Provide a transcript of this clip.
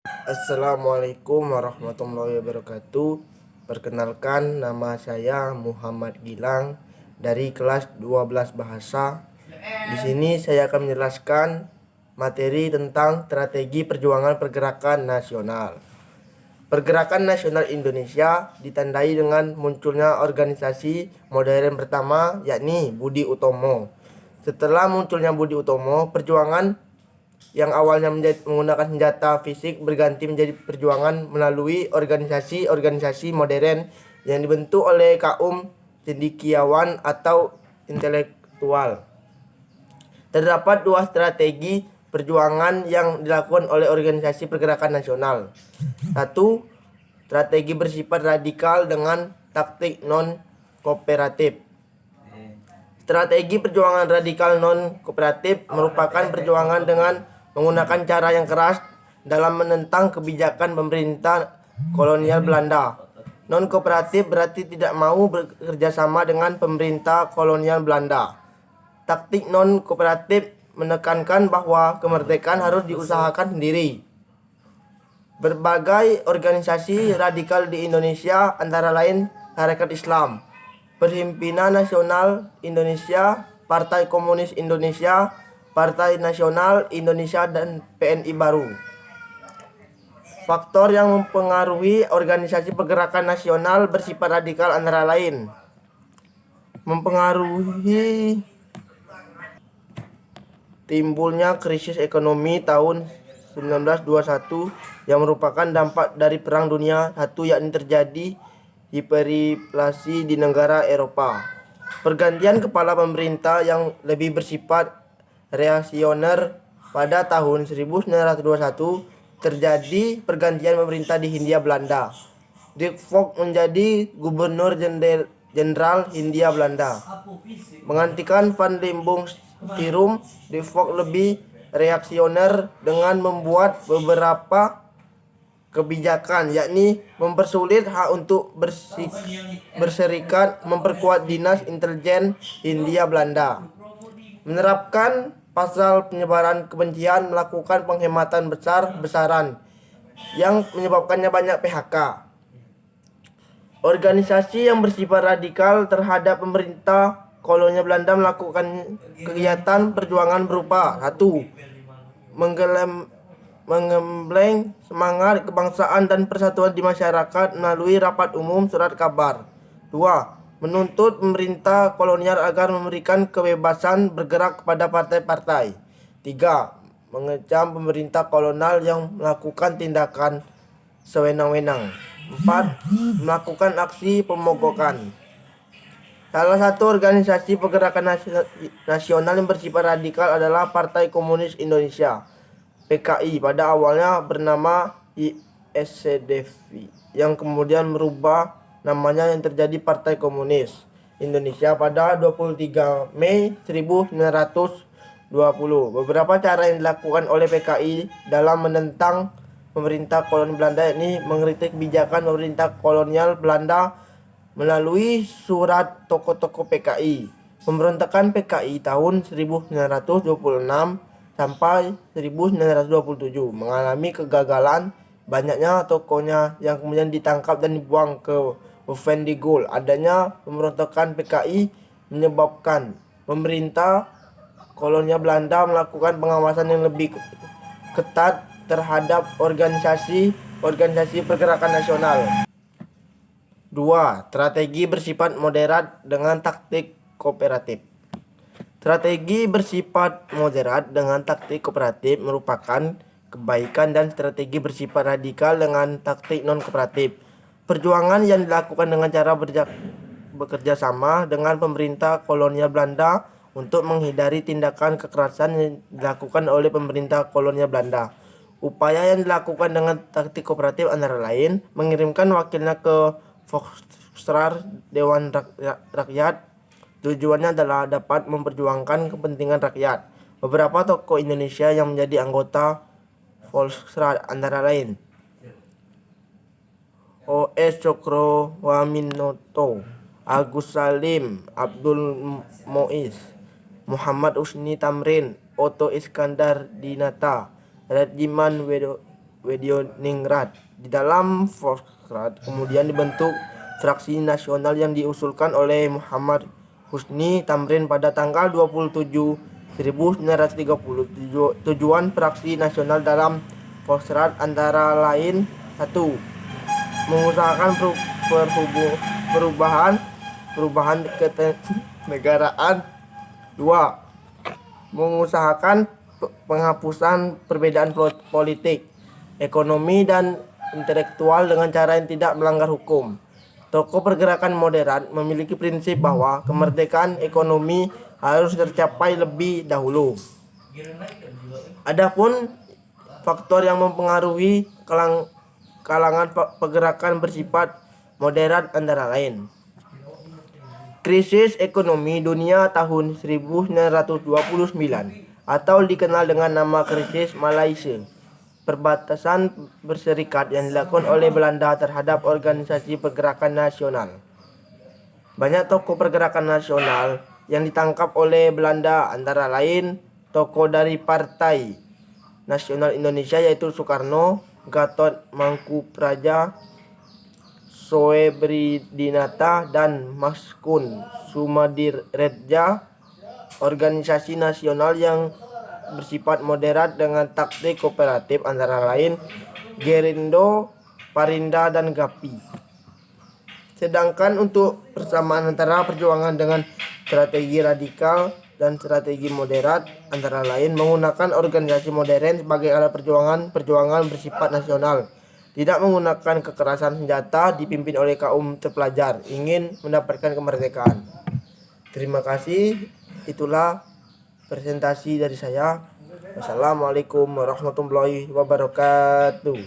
Assalamualaikum warahmatullahi wabarakatuh. Perkenalkan, nama saya Muhammad Gilang dari kelas 12 Bahasa. Di sini saya akan menjelaskan materi tentang strategi perjuangan pergerakan nasional. Pergerakan nasional Indonesia ditandai dengan munculnya organisasi modern pertama, yakni Budi Utomo. Setelah munculnya Budi Utomo, perjuangan yang awalnya menggunakan senjata fisik berganti menjadi perjuangan melalui organisasi-organisasi modern yang dibentuk oleh kaum cendekiawan atau intelektual. Terdapat dua strategi perjuangan yang dilakukan oleh organisasi pergerakan nasional. Satu, strategi bersifat radikal dengan taktik non-kooperatif. Strategi perjuangan radikal non-kooperatif merupakan perjuangan dengan menggunakan cara yang keras dalam menentang kebijakan pemerintah kolonial Belanda. Non-kooperatif berarti tidak mau bekerja sama dengan pemerintah kolonial Belanda. Taktik non-kooperatif menekankan bahwa kemerdekaan harus diusahakan sendiri. Berbagai organisasi radikal di Indonesia antara lain Tarekat Islam, Perhimpunan Nasional Indonesia, Partai Komunis Indonesia, Partai Nasional Indonesia, dan PNI Baru. Faktor yang mempengaruhi organisasi pergerakan nasional bersifat radikal antara lain mempengaruhi timbulnya krisis ekonomi tahun 1921 yang merupakan dampak dari Perang Dunia I, yakni terjadi hiperinflasi di negara Eropa. Pergantian kepala pemerintah yang lebih bersifat reaksioner pada tahun 1921, terjadi pergantian pemerintah di Hindia Belanda. De Valk menjadi Gubernur Jenderal Hindia Belanda. Menggantikan Van Limbong Stirum, De Valk lebih reaksioner dengan membuat beberapa kebijakan, yakni mempersulit hak untuk berserikat, memperkuat dinas intelijen Hindia Belanda, menerapkan pasal penyebaran kebencian, melakukan penghematan besar-besaran yang menyebabkannya banyak PHK. Organisasi yang bersifat radikal terhadap pemerintah kolonial Belanda melakukan kegiatan perjuangan berupa: 1. Menggembleng semangat kebangsaan dan persatuan di masyarakat melalui rapat umum, surat kabar. 2. Menuntut pemerintah kolonial agar memberikan kebebasan bergerak kepada partai-partai. 3. Mengecam pemerintah kolonial yang melakukan tindakan sewenang-wenang. 4. Melakukan aksi pemogokan. Salah satu organisasi pergerakan nasional yang bersifat radikal adalah Partai Komunis Indonesia (PKI), pada awalnya bernama ISCDV, yang kemudian merubah namanya yang terjadi Partai Komunis Indonesia pada 23 Mei 1920. Beberapa cara yang dilakukan oleh PKI dalam menentang pemerintah kolonial Belanda, yakni mengkritik kebijakan pemerintah kolonial Belanda melalui surat tokoh-tokoh PKI. Pemberontakan PKI tahun 1926 sampai 1927 mengalami kegagalan. Banyaknya tokohnya yang kemudian ditangkap dan dibuang ke Vendigul. Adanya pemberontakan PKI menyebabkan pemerintah kolonial Belanda melakukan pengawasan yang lebih ketat terhadap organisasi pergerakan nasional. 2. Strategi bersifat moderat dengan taktik kooperatif. Strategi bersifat moderat dengan taktik kooperatif merupakan kebaikan dan strategi bersifat radikal dengan taktik non-kooperatif. Perjuangan yang dilakukan dengan cara bekerja sama dengan pemerintah kolonial Belanda untuk menghindari tindakan kekerasan yang dilakukan oleh pemerintah kolonial Belanda. Upaya yang dilakukan dengan taktik kooperatif antara lain mengirimkan wakilnya ke Volksraad, Dewan Rakyat. Tujuannya adalah dapat memperjuangkan kepentingan rakyat. Beberapa tokoh Indonesia yang menjadi anggota Volksraad antara lain O.S. Cokroaminoto, Agus Salim, Abdul Muiz, Muhammad Husni Tamrin, Otto Iskandar Dinata, Rediman Wedioningrat. Di dalam Volksrat kemudian dibentuk fraksi nasional yang diusulkan oleh Muhammad Husni Tamrin pada tanggal 27/1930. Tujuan fraksi nasional dalam Volksrat antara lain: 1. Mengusahakan perubahan kenegaraan. 2. Mengusahakan penghapusan perbedaan politik, ekonomi, dan intelektual dengan cara yang tidak melanggar hukum. Tokoh pergerakan moderat memiliki prinsip bahwa kemerdekaan ekonomi harus tercapai lebih dahulu. Adapun faktor yang mempengaruhi kalangan pergerakan bersifat moderat antara lain: krisis ekonomi dunia tahun 1929 atau dikenal dengan nama krisis Malaysia, perbatasan berserikat yang dilakukan oleh Belanda terhadap organisasi pergerakan nasional. Banyak tokoh pergerakan nasional yang ditangkap oleh Belanda, antara lain tokoh dari Partai Nasional Indonesia yaitu Soekarno, Gatot Mangkupraja, Soebridinata, dan Maskun Sumadirreja. Organisasi nasional yang bersifat moderat dengan taktik kooperatif antara lain Gerindo, Parinda, dan Gapi. Sedangkan untuk persamaan antara perjuangan dengan strategi radikal dan strategi moderat antara lain menggunakan organisasi modern sebagai alat perjuangan bersifat nasional, tidak menggunakan kekerasan senjata, dipimpin oleh kaum terpelajar ingin mendapatkan kemerdekaan. Terima kasih. Itulah presentasi dari saya. Wassalamualaikum warahmatullahi wabarakatuh.